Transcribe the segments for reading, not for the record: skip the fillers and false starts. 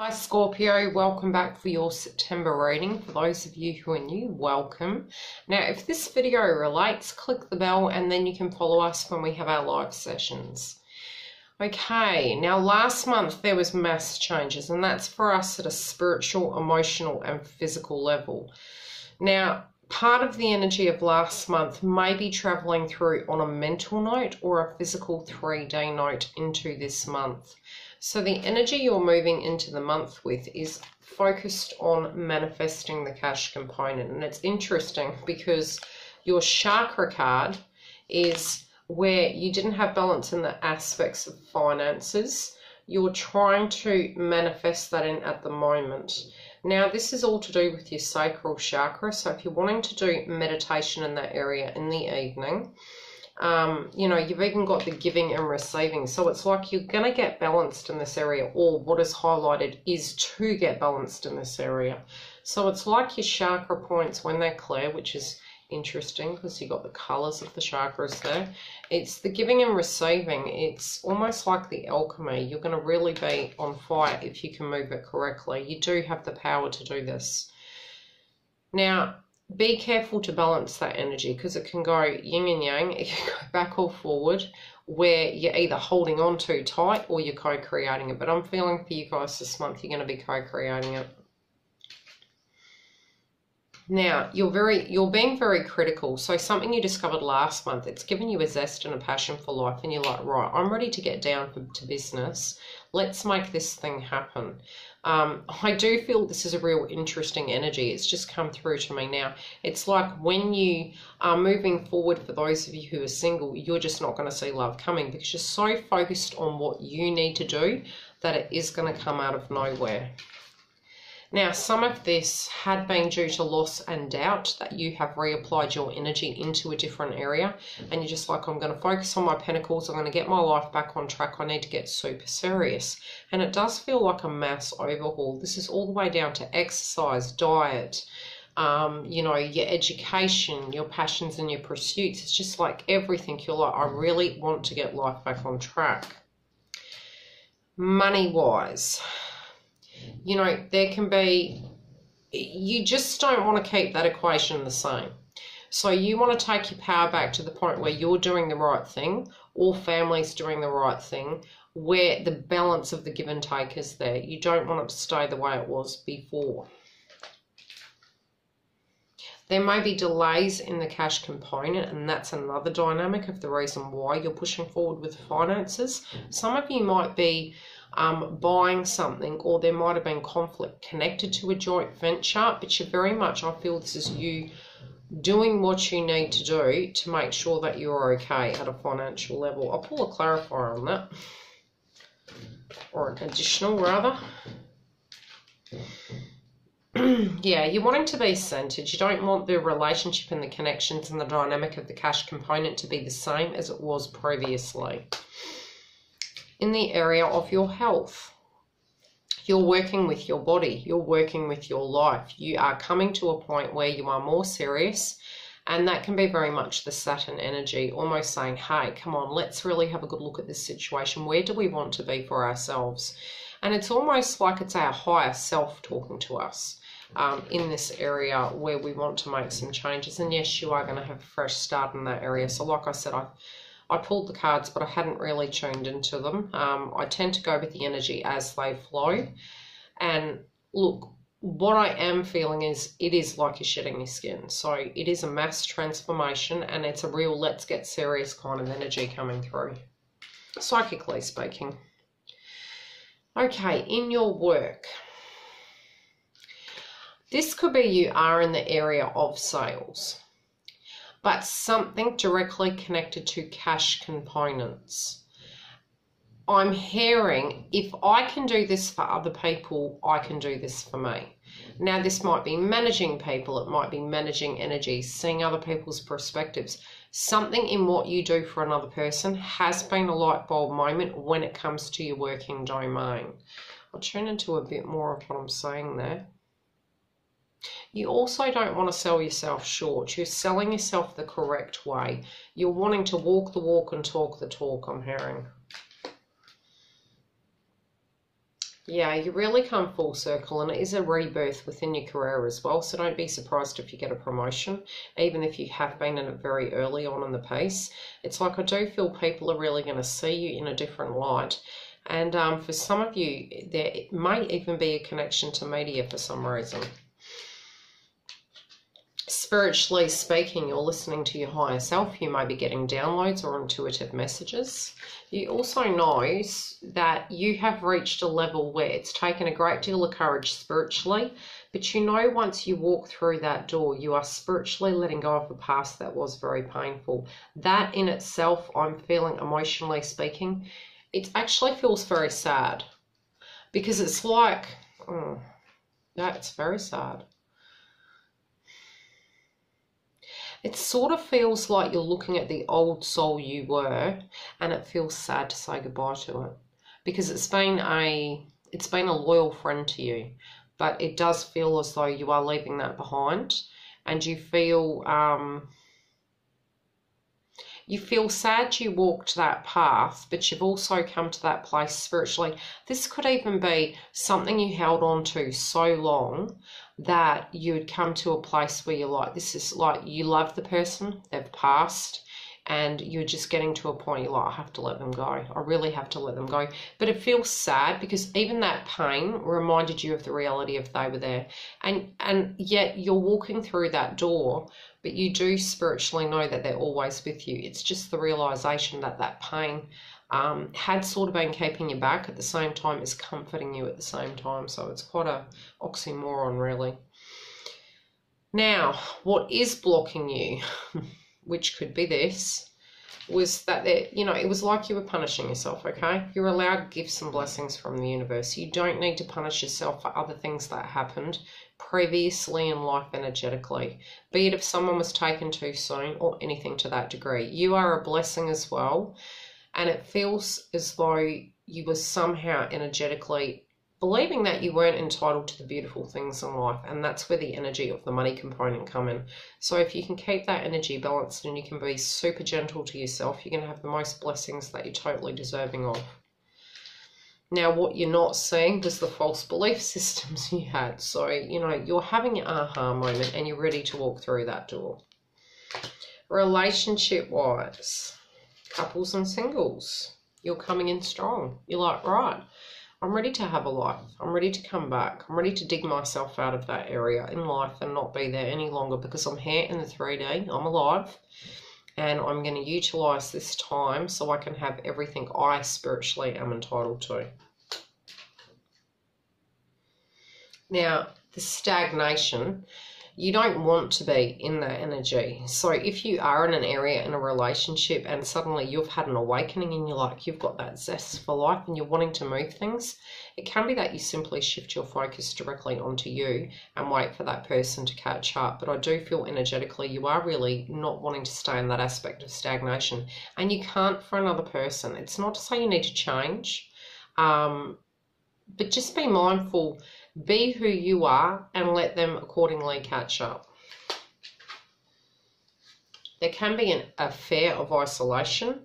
Hi Scorpio, welcome back for your September reading. For those of you who are new, welcome. Now if this video relates, click the bell and then you can follow us when we have our live sessions. Okay, now last month there was mass changes, and that's for us at a spiritual, emotional and physical level. Now part of the energy of last month may be traveling through on a mental note or a physical 3D note into this month. So the energy you're moving into the month with is focused on manifesting the cash component. And it's interesting because your Chakra card is where you didn't have balance in the aspects of finances. You're trying to manifest that in at the moment. Now this is all to do with your sacral chakra. So if you're wanting to do meditation in that area in the evening, you know, you've even got the giving and receiving. So it's like you're going to get balanced in this area, or what is highlighted is to get balanced in this area. So it's like your chakra points when they're clear, which is interesting because you've got the colors of the chakras there. It's the giving and receiving. It's almost like the alchemy. You're going to really be on fire if you can move it correctly. You do have the power to do this. Now, be careful to balance that energy because it can go yin and yang. It can go back or forward where you're either holding on too tight or you're co-creating it. But I'm feeling for you guys this month you're going to be co-creating it. Now, you're being very critical. So something you discovered last month, it's given you a zest and a passion for life. And you're like, right, I'm ready to get down to business. Let's make this thing happen. I do feel this is a real interesting energy. It's just come through to me now. It's like when you are moving forward, for those of you who are single, you're just not going to see love coming because you're so focused on what you need to do that it is going to come out of nowhere. Now, some of this had been due to loss and doubt that you have reapplied your energy into a different area. And you're just like, I'm going to focus on my pentacles. I'm going to get my life back on track. I need to get super serious. And it does feel like a mass overhaul. This is all the way down to exercise, diet, you know, your education, your passions and your pursuits. It's just like everything. You're like, I really want to get life back on track. Money-wise, you know, there can be, you just don't want to keep that equation the same. So you want to take your power back to the point where you're doing the right thing, or family's doing the right thing, where the balance of the give and take is there. You don't want it to stay the way it was before. There may be delays in the cash component, and that's another dynamic of the reason why you're pushing forward with finances. Some of you might be buying something, or there might have been conflict connected to a joint venture, but you're very much, I feel this is you doing what you need to do to make sure that you're okay at a financial level. I'll pull a clarifier on that, or an additional rather. Yeah, you're wanting to be centered. You don't want the relationship and the connections and the dynamic of the cash component to be the same as it was previously. In the area of your health, you're working with your body, you're working with your life. You are coming to a point where you are more serious, and that can be very much the Saturn energy, almost saying, hey, come on, let's really have a good look at this situation. Where do we want to be for ourselves? And it's almost like it's our higher self talking to us in this area where we want to make some changes. And yes, you are going to have a fresh start in that area. So like I said, I pulled the cards, but I hadn't really tuned into them. I tend to go with the energy as they flow. And look, what I am feeling is it is like you're shedding your skin. So it is a mass transformation, and it's a real let's get serious kind of energy coming through, psychically speaking. Okay, in your work, this could be you are in the area of sales, but something directly connected to cash components. I'm hearing, if I can do this for other people, I can do this for me. Now, this might be managing people, it might be managing energy, seeing other people's perspectives. Something in what you do for another person has been a light bulb moment when it comes to your working domain. I'll tune into a bit more of what I'm saying there. You also don't want to sell yourself short. You're selling yourself the correct way. You're wanting to walk the walk and talk the talk, I'm hearing. Yeah, you really come full circle, and it is a rebirth within your career as well. So don't be surprised if you get a promotion, even if you have been in it very early on in the piece. It's like I do feel people are really going to see you in a different light. And for some of you, there might even be a connection to media for some reason. Spiritually speaking, you're listening to your higher self. You may be getting downloads or intuitive messages. You also know that you have reached a level where it's taken a great deal of courage spiritually, but you know once you walk through that door, you are spiritually letting go of a past that was very painful. That in itself, I'm feeling, emotionally speaking, it actually feels very sad, because it's like, yeah, it's very sad. It sort of feels like you're looking at the old soul you were, and it feels sad to say goodbye to it, because it's been a loyal friend to you, but it does feel as though you are leaving that behind, and you feel sad you walked that path, but you've also come to that place spiritually. This could even be something you held on to so long that you would come to a place where you're like, this is like, you love the person, they've passed, and you're just getting to a point you're like, I have to let them go. I really have to let them go. But it feels sad because even that pain reminded you of the reality of they were there. And yet you're walking through that door, but you do spiritually know that they're always with you. It's just the realization that that pain had sort of been keeping you back at the same time as comforting you at the same time. So it's quite a oxymoron, really. Now, what is blocking you, which could be this, was that it was like you were punishing yourself, okay? You're allowed gifts and blessings from the universe. You don't need to punish yourself for other things that happened previously in life energetically, be it if someone was taken too soon or anything to that degree. You are a blessing as well, and it feels as though you were somehow energetically believing that you weren't entitled to the beautiful things in life, and that's where the energy of the money component come in. So if you can keep that energy balanced and you can be super gentle to yourself, you're going to have the most blessings that you're totally deserving of. Now, what you're not seeing was the false belief systems you had. So, you're having your aha moment and you're ready to walk through that door. Relationship-wise, couples and singles, you're coming in strong. You're like, right, I'm ready to have a life. I'm ready to come back. I'm ready to dig myself out of that area in life and not be there any longer, because I'm here in the 3D. I'm alive. And I'm going to utilize this time so I can have everything I spiritually am entitled to. Now, the stagnation, you don't want to be in that energy. So if you are in an area in a relationship and suddenly you've had an awakening and you've got that zest for life and you're wanting to move things, it can be that you simply shift your focus directly onto you and wait for that person to catch up. But I do feel energetically you are really not wanting to stay in that aspect of stagnation, and you can't for another person. It's not to say you need to change, but just be mindful. Be who you are and let them accordingly catch up. There can be a fear of isolation.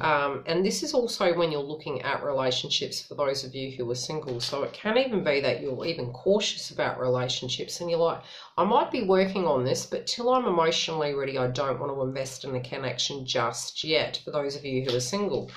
And this is also when you're looking at relationships for those of you who are single. So it can even be that you're even cautious about relationships and you're like, I might be working on this, but till I'm emotionally ready, I don't want to invest in a connection just yet, for those of you who are single.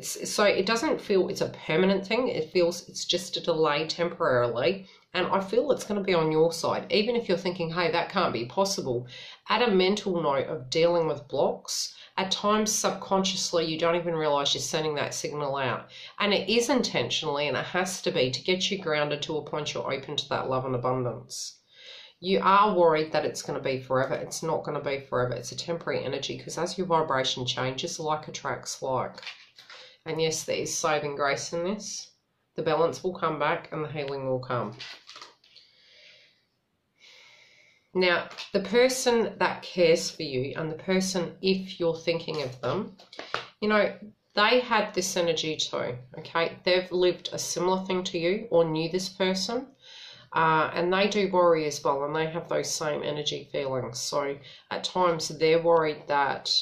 So it doesn't feel it's a permanent thing. It feels it's just a delay temporarily. And I feel it's going to be on your side. Even if you're thinking, hey, that can't be possible, add a mental note of dealing with blocks. At times, subconsciously, you don't even realize you're sending that signal out. And it is intentionally, and it has to be, to get you grounded to a point you're open to that love and abundance. You are worried that it's going to be forever. It's not going to be forever. It's a temporary energy, because as your vibration changes, like attracts like. And yes, there is saving grace in this. The balance will come back and the healing will come. Now, the person that cares for you and the person, if you're thinking of them, they had this energy too, okay? They've lived a similar thing to you or knew this person, and they do worry as well, and they have those same energy feelings. So at times they're worried that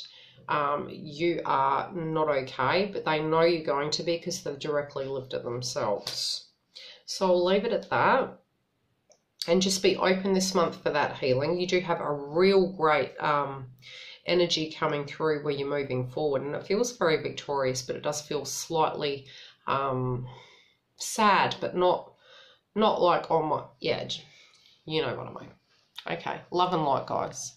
you are not okay, but they know you're going to be because they've directly lived it themselves. So I'll leave it at that. And just be open this month for that healing. You do have a real great energy coming through where you're moving forward. And it feels very victorious, but it does feel slightly sad, but not like, oh my, yeah, you know what I mean. Okay, love and light, guys.